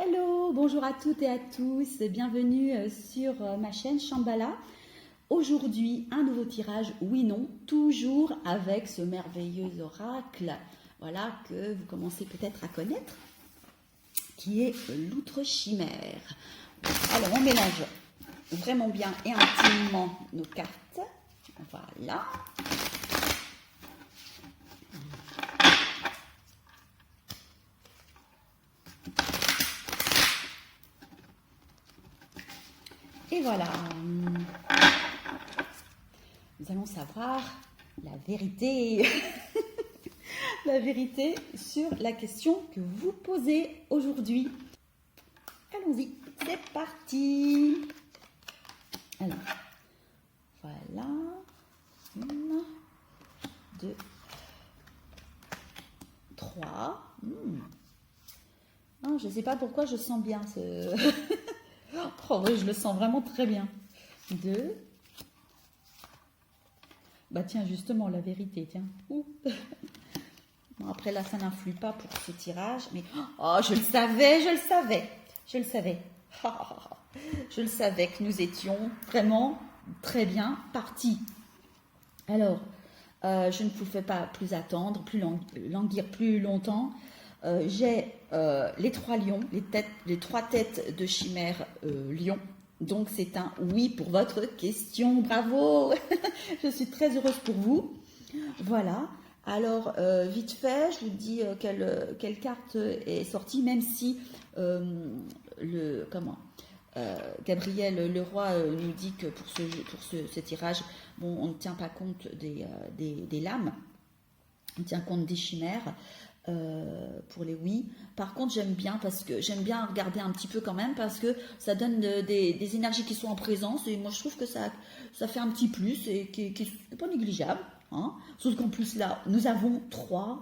Hello, bonjour à toutes et à tous, bienvenue sur ma chaîne Shambhala. Aujourd'hui, un nouveau tirage, oui, non, toujours avec ce merveilleux oracle, voilà, que vous commencez peut-être à connaître, qui est l'outre chimère. Alors, on mélange vraiment bien et intimement nos cartes, voilà. Et voilà, nous allons savoir la vérité, la vérité sur la question que vous posez aujourd'hui. Allons-y, c'est parti. Alors, voilà, 1, 2, 3. Non, je ne sais pas pourquoi je sens bien ce... Oh oui, je le sens vraiment très bien. 2. Bah tiens, justement, la vérité, tiens. Ouh. Bon, après là, ça n'influe pas pour ce tirage, mais... Oh, je le savais, je le savais, je le savais. Je le savais que nous étions vraiment très bien partis. Alors, je ne vous fais pas plus attendre, plus languir plus longtemps. J'ai les 3 lions, les 3 têtes de chimère lion. Donc c'est un oui pour votre question, bravo. Je suis très heureuse pour vous. Voilà. Alors vite fait, je vous dis quelle carte est sortie, même si Gabriel Leroy nous dit que pour ce tirage, bon, on ne tient pas compte des lames, on tient compte des chimères. Pour les oui. Par contre, j'aime bien parce que j'aime bien regarder un petit peu quand même parce que ça donne des énergies qui sont en présence et moi je trouve que ça fait un petit plus et qui n'est pas négligeable. Hein. Sauf qu'en plus là, nous avons trois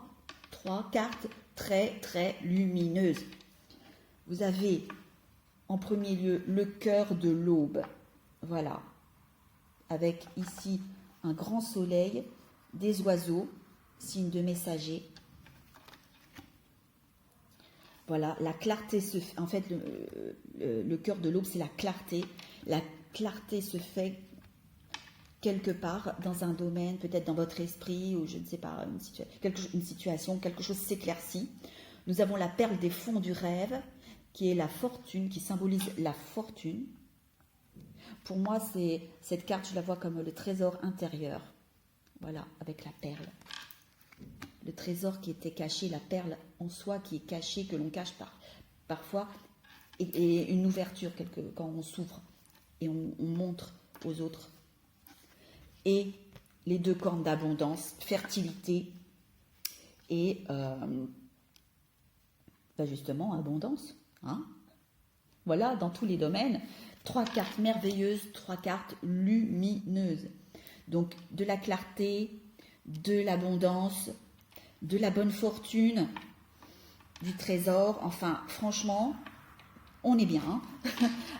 cartes très lumineuses. Vous avez en premier lieu le cœur de l'aube. Voilà. Avec ici un grand soleil, des oiseaux, signe de messager. Voilà, la clarté se fait, en fait, le cœur de l'aube, c'est la clarté. La clarté se fait quelque part dans un domaine, peut-être dans votre esprit, ou je ne sais pas, une situation, quelque chose s'éclaircit. Nous avons la perle des fonds du rêve, qui est la fortune, qui symbolise la fortune. Pour moi, cette carte, je la vois comme le trésor intérieur. Voilà, avec la perle. Le trésor qui était caché, la perle en soi qui est cachée, que l'on cache parfois, et une ouverture quand on s'ouvre et on montre aux autres. Et les 2 cornes d'abondance, fertilité et justement abondance. Hein. Voilà, dans tous les domaines, 3 cartes merveilleuses, 3 cartes lumineuses. Donc de la clarté, de l'abondance, de la bonne fortune, du trésor, enfin franchement, on est bien. Hein.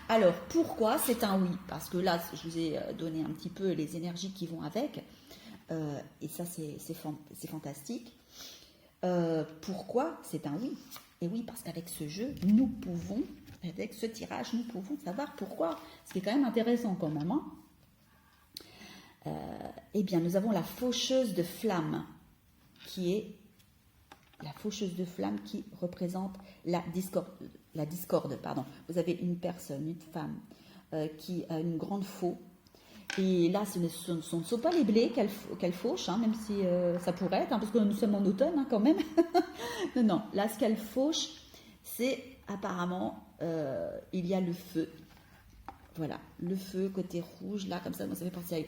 Alors pourquoi c'est un oui? Parce que là, je vous ai donné un petit peu les énergies qui vont avec, et ça c'est fantastique. Pourquoi c'est un oui? Et oui, parce qu'avec ce jeu, nous pouvons, avec ce tirage, nous pouvons savoir pourquoi, ce qui est quand même intéressant quand même. Hein. Eh bien, nous avons la faucheuse de flammes, qui est la faucheuse de flamme qui représente la discorde. Pardon. Vous avez une personne, une femme, qui a une grande faux. Et là, ce ne sont pas les blés qu'elle fauche, hein, même si ça pourrait être, hein, parce que nous sommes en automne hein, quand même. non, là, ce qu'elle fauche, c'est apparemment, il y a le feu. Voilà, le feu, côté rouge, là, comme ça, moi, ça fait penser à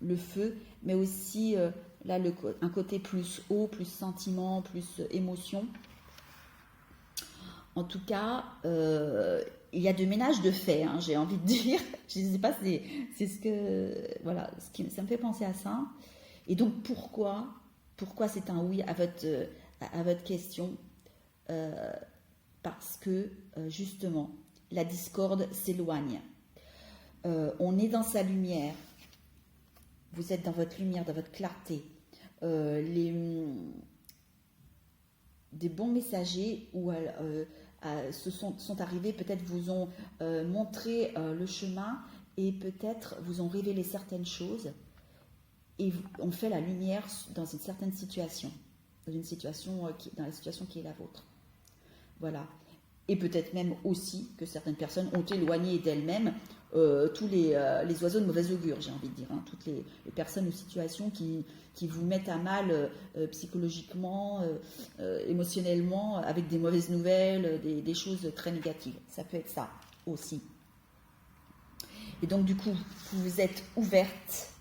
le feu, mais aussi là un côté plus haut, plus sentiment, plus émotion. En tout cas, il y a de ménage de fait, hein, j'ai envie de dire. Je ne sais pas, c'est ce que voilà, ça me fait penser à ça. Et donc pourquoi c'est un oui à votre question? Parce que justement, la discorde s'éloigne. On est dans sa lumière. Vous êtes dans votre lumière, dans votre clarté. Des bons messagers ou sont arrivés, peut-être vous ont montré le chemin et peut-être vous ont révélé certaines choses et ont fait la lumière dans une certaine situation, dans la situation qui est la vôtre. Voilà. Et peut-être même aussi que certaines personnes ont éloigné d'elles-mêmes tous les oiseaux de mauvais augure, j'ai envie de dire, hein, toutes les personnes ou situations qui vous mettent à mal psychologiquement, émotionnellement, avec des mauvaises nouvelles, des choses très négatives. Ça peut être ça aussi. Et donc du coup, vous vous êtes ouverte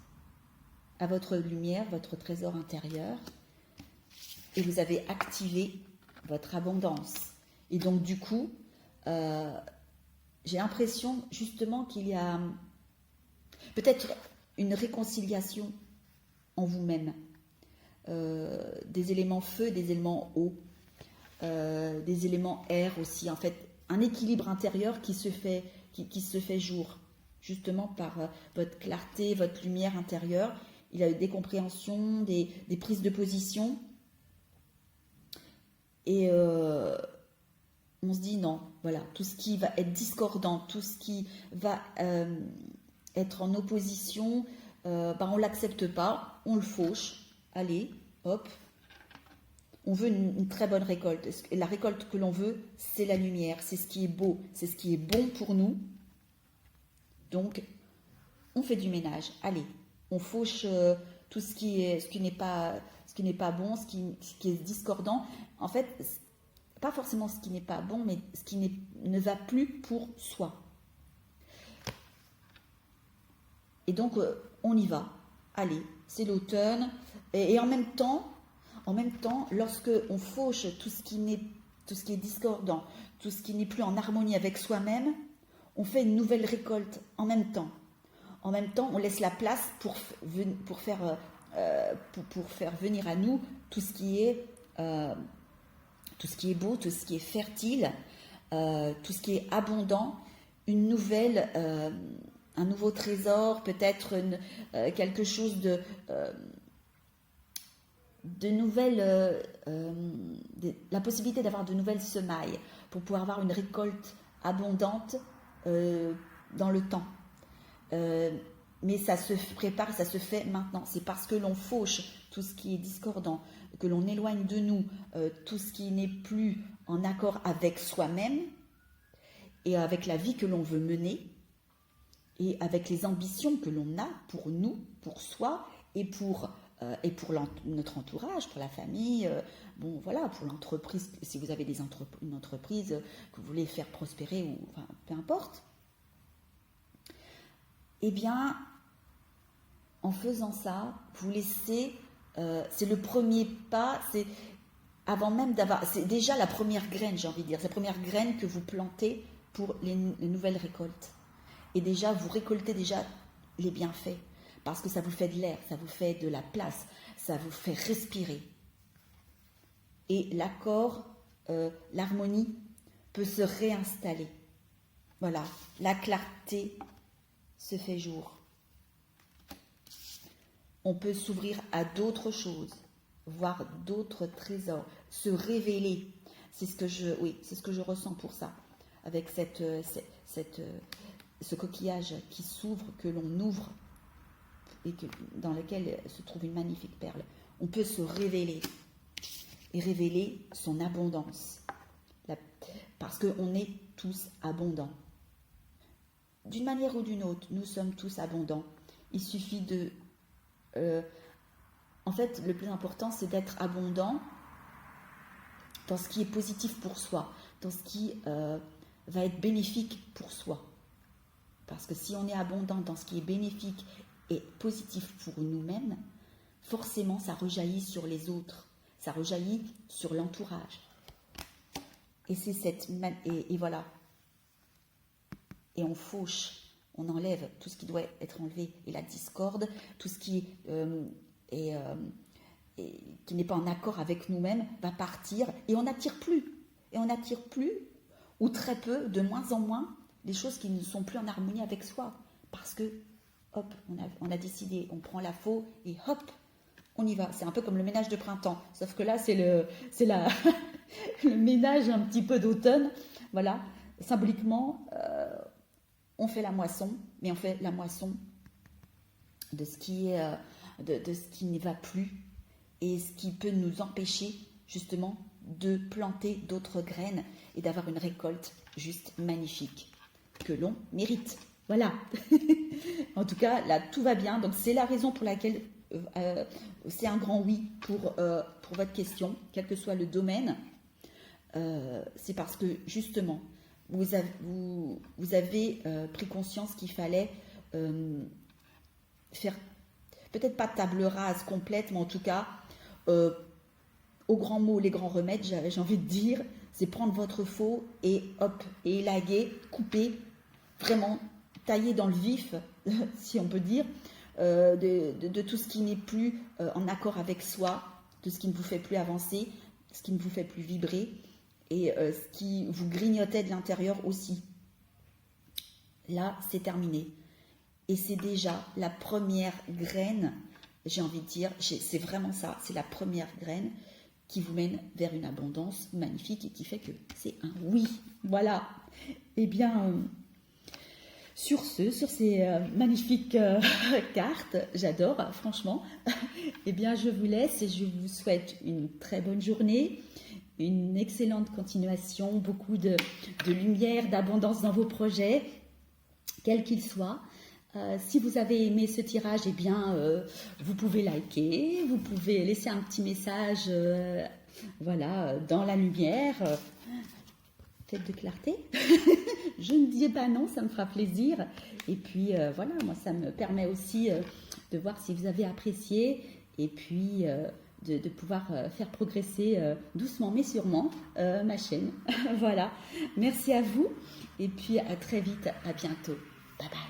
à votre lumière, votre trésor intérieur, et vous avez activé votre abondance. Et donc du coup, j'ai l'impression justement qu'il y a peut-être une réconciliation en vous-même, des éléments feu, des éléments eau, des éléments air aussi, en fait, un équilibre intérieur qui se fait jour, justement par votre clarté, votre lumière intérieure. Il y a des compréhensions, des prises de position, et on se dit non, voilà, tout ce qui va être discordant, tout ce qui va être en opposition, on ne l'accepte pas, on le fauche, allez, hop, on veut une très bonne récolte. Et la récolte que l'on veut, c'est la lumière, c'est ce qui est beau, c'est ce qui est bon pour nous. Donc, on fait du ménage, allez, on fauche tout ce qui n'est pas bon, ce qui est discordant. En fait, pas forcément ce qui n'est pas bon, mais ce qui ne va plus pour soi. Et donc, on y va. Allez, c'est l'automne. Et en même temps, lorsque on fauche tout ce qui est discordant, tout ce qui n'est plus en harmonie avec soi-même, on fait une nouvelle récolte en même temps. En même temps, on laisse la place pour faire venir à nous tout ce qui est beau, tout ce qui est fertile, tout ce qui est abondant, un nouveau trésor, peut-être quelque chose de nouvelles, la possibilité d'avoir de nouvelles semailles pour pouvoir avoir une récolte abondante dans le temps. Mais ça se prépare, ça se fait maintenant. C'est parce que l'on fauche tout ce qui est discordant, que l'on éloigne de nous tout ce qui n'est plus en accord avec soi-même et avec la vie que l'on veut mener et avec les ambitions que l'on a pour nous, pour soi et pour notre entourage, pour la famille, pour l'entreprise, si vous avez une entreprise que vous voulez faire prospérer, ou enfin, peu importe. Eh bien, en faisant ça, vous laissez, c'est le premier pas, c'est avant même d'avoir, c'est déjà la première graine, j'ai envie de dire, c'est la première graine que vous plantez pour les nouvelles récoltes. Et déjà, vous récoltez déjà les bienfaits, parce que ça vous fait de l'air, ça vous fait de la place, ça vous fait respirer. Et l'accord, l'harmonie peut se réinstaller. Voilà, la clarté se fait jour. On peut s'ouvrir à d'autres choses, voir d'autres trésors, se révéler. C'est ce que je ressens pour ça, avec ce coquillage qui s'ouvre, que l'on ouvre, et dans lequel se trouve une magnifique perle. On peut se révéler, et révéler son abondance, parce qu'on est tous abondants. D'une manière ou d'une autre, nous sommes tous abondants. Il suffit de... en fait, le plus important, c'est d'être abondant dans ce qui est positif pour soi, dans ce qui va être bénéfique pour soi. Parce que si on est abondant dans ce qui est bénéfique et positif pour nous-mêmes, forcément, ça rejaillit sur les autres, ça rejaillit sur l'entourage. Et c'est et voilà. Et on fauche, on enlève tout ce qui doit être enlevé, et la discorde, tout ce qui n'est pas en accord avec nous-mêmes va partir, et on n'attire plus. Et on n'attire plus, ou très peu, de moins en moins, les choses qui ne sont plus en harmonie avec soi. Parce que, hop, on a décidé, on prend la faux, et hop, on y va. C'est un peu comme le ménage de printemps, sauf que là, c'est le ménage un petit peu d'automne. Voilà, symboliquement, on fait la moisson, mais on fait la moisson de ce qui est, de ce qui ne va plus et ce qui peut nous empêcher justement de planter d'autres graines et d'avoir une récolte juste magnifique que l'on mérite. Voilà. En tout cas, là, tout va bien. Donc, c'est la raison pour laquelle c'est un grand oui pour votre question, quel que soit le domaine. C'est parce que, justement, vous avez pris conscience qu'il fallait faire, peut-être pas table rase complète, mais en tout cas, aux grands mots, les grands remèdes, j'ai envie de dire, c'est prendre votre faux et hop, et élaguer, couper, vraiment tailler dans le vif, si on peut dire, de tout ce qui n'est plus en accord avec soi, de ce qui ne vous fait plus avancer, ce qui ne vous fait plus vibrer, et ce qui vous grignotait de l'intérieur aussi. Là, c'est terminé. Et c'est déjà la première graine, j'ai envie de dire, c'est vraiment ça, c'est la première graine qui vous mène vers une abondance magnifique et qui fait que c'est un oui. Voilà. Eh bien, sur ces magnifiques cartes, j'adore, franchement, eh bien, je vous laisse et je vous souhaite une très bonne journée, une excellente continuation, beaucoup de lumière, d'abondance dans vos projets, quels qu'ils soient. Si vous avez aimé ce tirage, eh bien, vous pouvez liker, vous pouvez laisser un petit message, voilà, dans la lumière. Faites de clarté. Je ne dis pas non, ça me fera plaisir. Et puis, voilà, moi, ça me permet aussi de voir si vous avez apprécié et puis de pouvoir faire progresser doucement mais sûrement ma chaîne. Voilà, merci à vous et puis à très vite, à bientôt. Bye bye.